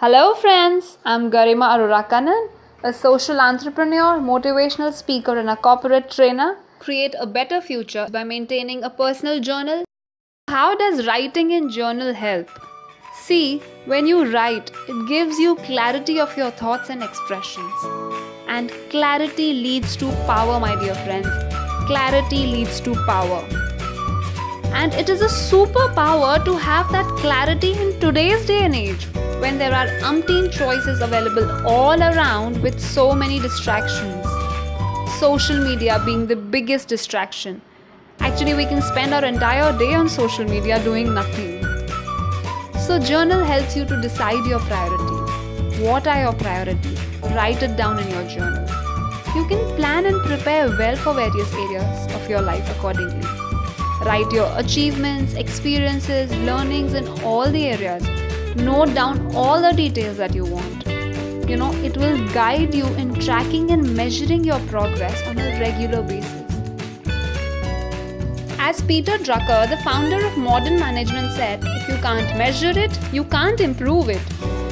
Hello friends, I'm Garima Arora Kannan, a social entrepreneur, motivational speaker and a corporate trainer. Create a better future by maintaining a personal journal. How does writing in journal help? See, when you write, it gives you clarity of your thoughts and expressions. And clarity leads to power, my dear friends. Clarity leads to power. And it is a superpower to have that clarity in today's day and age when there are umpteen choices available all around with so many distractions. Social media being the biggest distraction. Actually, we can spend our entire day on social media doing nothing. So, journal helps you to decide your priorities. What are your priorities? Write it down in your journal. You can plan and prepare well for various areas of your life accordingly. Write your achievements, experiences, learnings in all the areas. Note down all the details that you want. It will guide you in tracking and measuring your progress on a regular basis. As Peter Drucker, the founder of modern management, said, if you can't measure it, you can't improve it.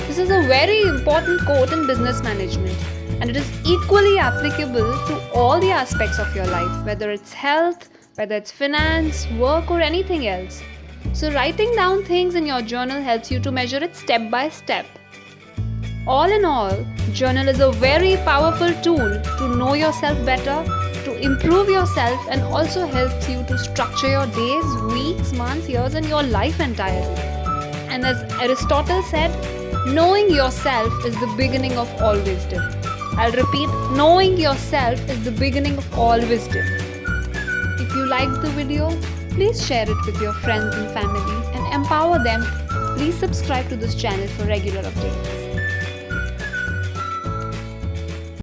This is a very important quote in business management, and it is equally applicable to all the aspects of your life, whether it's health, whether it's finance, work or anything else. So writing down things in your journal helps you to measure it step by step. All in all, journal is a very powerful tool to know yourself better, to improve yourself, and also helps you to structure your days, weeks, months, years and your life entirely. And as Aristotle said, knowing yourself is the beginning of all wisdom. I'll repeat, knowing yourself is the beginning of all wisdom. If you liked the video, please share it with your friends and family and empower them. Please subscribe to this channel for regular updates.